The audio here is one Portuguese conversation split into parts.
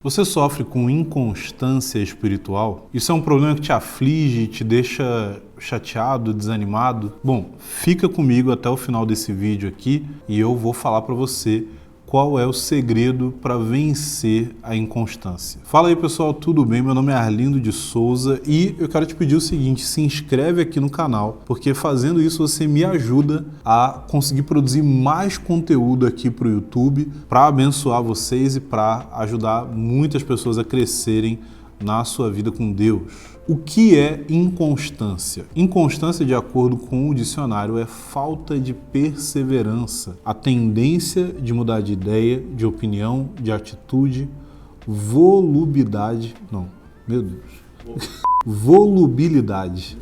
Você sofre com inconstância espiritual? Isso é um problema que te aflige, te deixa chateado, desanimado? Bom, fica comigo até o final desse vídeo aqui e eu vou falar para você qual é o segredo para vencer a inconstância. Fala aí pessoal, tudo bem? Meu nome é Arlindo de Souza e eu quero te pedir o seguinte, se inscreve aqui no canal, porque fazendo isso você me ajuda a conseguir produzir mais conteúdo aqui para o YouTube, para abençoar vocês e para ajudar muitas pessoas a crescerem na sua vida com Deus. O que é inconstância? Inconstância, de acordo com o dicionário, é falta de perseverança, a tendência de mudar de ideia, de opinião, de atitude, volubilidade,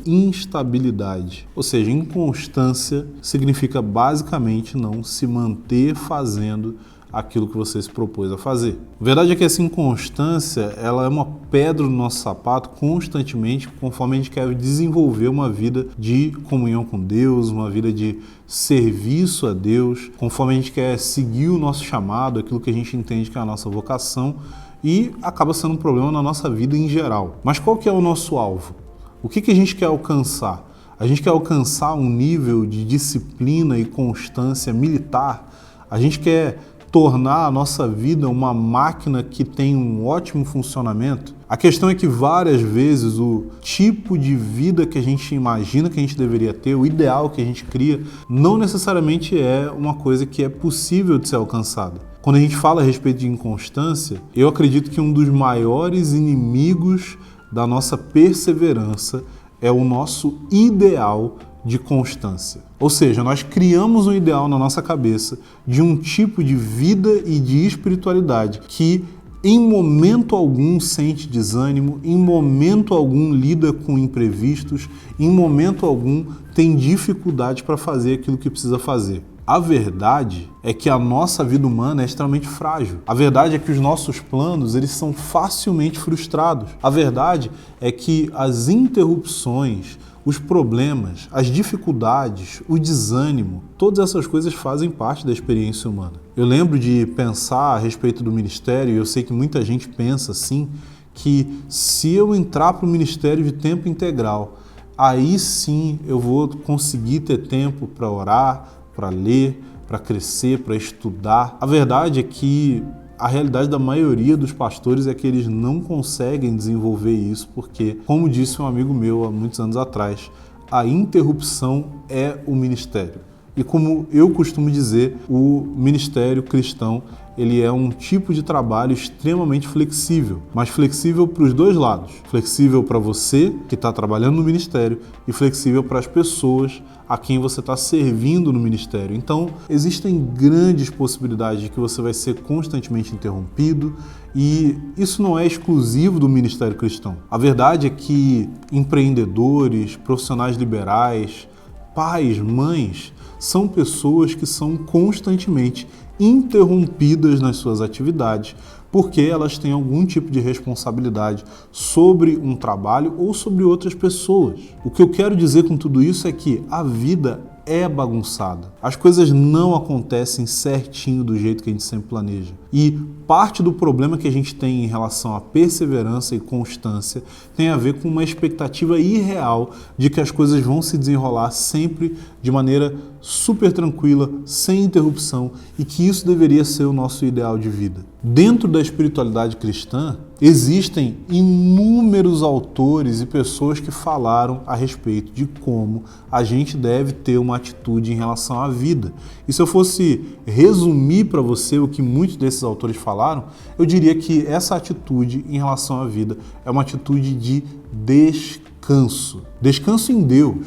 instabilidade. Ou seja, inconstância significa basicamente não se manter fazendo aquilo que você se propôs a fazer. A verdade é que essa inconstância, ela é uma pedra no nosso sapato constantemente, conforme a gente quer desenvolver uma vida de comunhão com Deus, uma vida de serviço a Deus, conforme a gente quer seguir o nosso chamado, aquilo que a gente entende que é a nossa vocação, e acaba sendo um problema na nossa vida em geral. Mas qual que é o nosso alvo? O que a gente quer alcançar? A gente quer alcançar um nível de disciplina e constância militar? A gente quer tornar a nossa vida uma máquina que tem um ótimo funcionamento? A questão é que várias vezes o tipo de vida que a gente imagina que a gente deveria ter, o ideal que a gente cria, não necessariamente é uma coisa que é possível de ser alcançada. Quando a gente fala a respeito de inconstância, eu acredito que um dos maiores inimigos da nossa perseverança é o nosso ideal de constância. Ou seja, nós criamos um ideal na nossa cabeça de um tipo de vida e de espiritualidade que em momento algum sente desânimo, em momento algum lida com imprevistos, em momento algum tem dificuldade para fazer aquilo que precisa fazer. A verdade é que a nossa vida humana é extremamente frágil. A verdade é que os nossos planos, eles são facilmente frustrados. A verdade é que as interrupções, os problemas, as dificuldades, o desânimo, todas essas coisas fazem parte da experiência humana. Eu lembro de pensar a respeito do ministério, e eu sei que muita gente pensa assim, que se eu entrar para o ministério de tempo integral, aí sim eu vou conseguir ter tempo para orar, para ler, para crescer, para estudar. A verdade é que a realidade da maioria dos pastores é que eles não conseguem desenvolver isso porque, como disse um amigo meu há muitos anos atrás, a interrupção é o ministério. E como eu costumo dizer, o ministério cristão, ele é um tipo de trabalho extremamente flexível, mas flexível para os dois lados. Flexível para você que está trabalhando no ministério e flexível para as pessoas a quem você está servindo no ministério. Então, existem grandes possibilidades de que você vai ser constantemente interrompido e isso não é exclusivo do ministério cristão. A verdade é que empreendedores, profissionais liberais, pais, mães, são pessoas que são constantemente interrompidas nas suas atividades porque elas têm algum tipo de responsabilidade sobre um trabalho ou sobre outras pessoas. O que eu quero dizer com tudo isso é que a vida é bagunçada. As coisas não acontecem certinho do jeito que a gente sempre planeja. E parte do problema que a gente tem em relação à perseverança e constância tem a ver com uma expectativa irreal de que as coisas vão se desenrolar sempre de maneira super tranquila, sem interrupção, e que isso deveria ser o nosso ideal de vida. Dentro da espiritualidade cristã, existem inúmeros autores e pessoas que falaram a respeito de como a gente deve ter uma atitude em relação à vida. E se eu fosse resumir para você o que muitos desses autores falaram, eu diria que essa atitude em relação à vida é uma atitude de descanso. Descanso em Deus.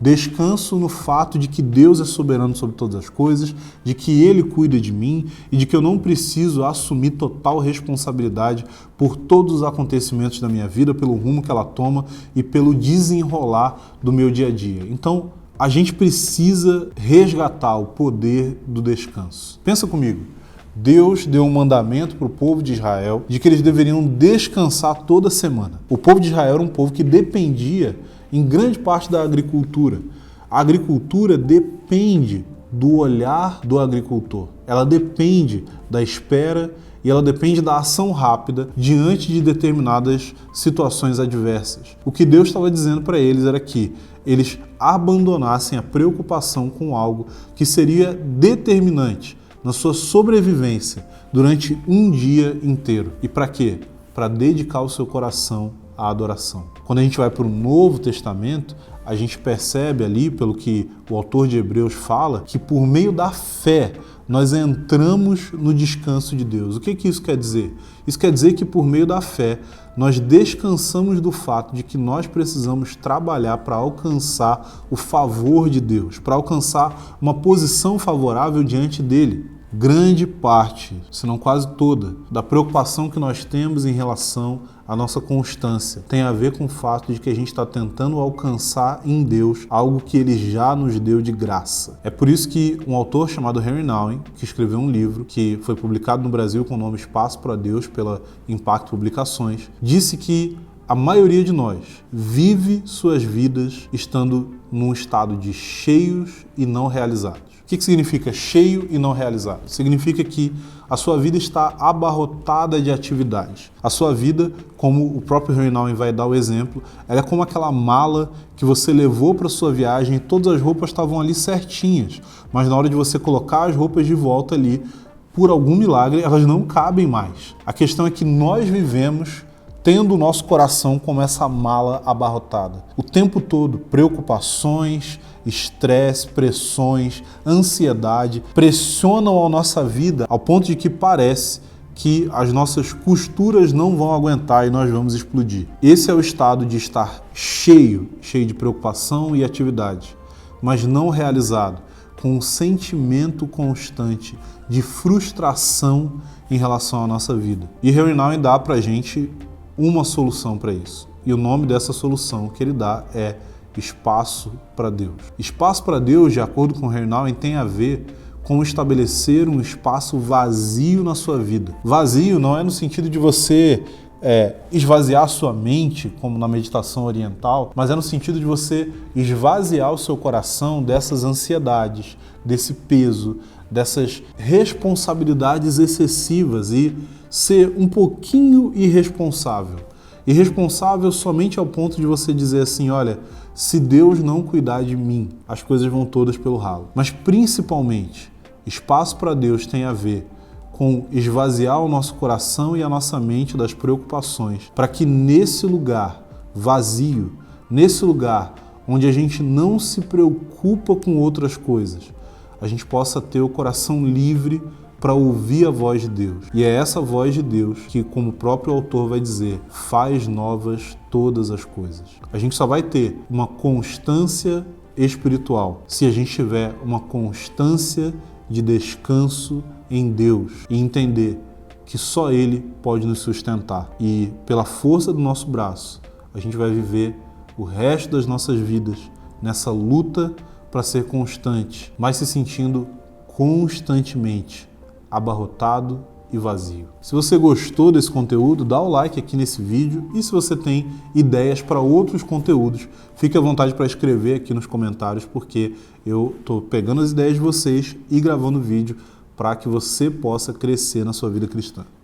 Descanso no fato de que Deus é soberano sobre todas as coisas, de que Ele cuida de mim e de que eu não preciso assumir total responsabilidade por todos os acontecimentos da minha vida, pelo rumo que ela toma e pelo desenrolar do meu dia a dia. Então, a gente precisa resgatar o poder do descanso. Pensa comigo. Deus deu um mandamento para o povo de Israel de que eles deveriam descansar toda semana. O povo de Israel era um povo que dependia em grande parte da agricultura. A agricultura depende do olhar do agricultor. Ela depende da espera e ela depende da ação rápida diante de determinadas situações adversas. O que Deus estava dizendo para eles era que eles abandonassem a preocupação com algo que seria determinante na sua sobrevivência durante um dia inteiro. E para quê? Para dedicar o seu coração à adoração. Quando a gente vai para o Novo Testamento, a gente percebe ali, pelo que o autor de Hebreus fala, que por meio da fé nós entramos no descanso de Deus. O que isso quer dizer? Isso quer dizer que por meio da fé nós descansamos do fato de que nós precisamos trabalhar para alcançar o favor de Deus, para alcançar uma posição favorável diante dele. Grande parte, se não quase toda, da preocupação que nós temos em relação à nossa constância tem a ver com o fato de que a gente está tentando alcançar em Deus algo que Ele já nos deu de graça. É por isso que um autor chamado Henry Nouwen, que escreveu um livro que foi publicado no Brasil com o nome Espaço para Deus pela Impact Publicações, disse que a maioria de nós vive suas vidas estando num estado de cheios e não realizados. O que significa cheio e não realizado? Significa que a sua vida está abarrotada de atividades. A sua vida, como o próprio Henry Nouwen vai dar o exemplo, ela é como aquela mala que você levou para sua viagem e todas as roupas estavam ali certinhas, mas na hora de você colocar as roupas de volta ali, por algum milagre, elas não cabem mais. A questão é que nós vivemos tendo o nosso coração como essa mala abarrotada. O tempo todo, preocupações, estresse, pressões, ansiedade pressionam a nossa vida ao ponto de que parece que as nossas costuras não vão aguentar e nós vamos explodir. Esse é o estado de estar cheio de preocupação e atividade, mas não realizado, com um sentimento constante de frustração em relação à nossa vida. E Henry Nouwen dá pra gente uma solução para isso. E o nome dessa solução que ele dá é espaço para Deus. Espaço para Deus, de acordo com Henry Nouwen, tem a ver com estabelecer um espaço vazio na sua vida. Vazio não é no sentido de você esvaziar sua mente, como na meditação oriental, mas é no sentido de você esvaziar o seu coração dessas ansiedades, desse peso, dessas responsabilidades excessivas e ser um pouquinho irresponsável. Irresponsável somente ao ponto de você dizer assim, olha, se Deus não cuidar de mim, as coisas vão todas pelo ralo. Mas principalmente, espaço para Deus tem a ver com esvaziar o nosso coração e a nossa mente das preocupações, para que nesse lugar vazio, nesse lugar onde a gente não se preocupa com outras coisas, a gente possa ter o coração livre para ouvir a voz de Deus. E é essa voz de Deus que, como o próprio autor vai dizer, faz novas todas as coisas. A gente só vai ter uma constância espiritual se a gente tiver uma constância de descanso em Deus e entender que só Ele pode nos sustentar. E pela força do nosso braço, a gente vai viver o resto das nossas vidas nessa luta para ser constante, mas se sentindo constantemente abarrotado e vazio. Se você gostou desse conteúdo, dá o like aqui nesse vídeo e se você tem ideias para outros conteúdos, fique à vontade para escrever aqui nos comentários, porque eu estou pegando as ideias de vocês e gravando vídeo para que você possa crescer na sua vida cristã.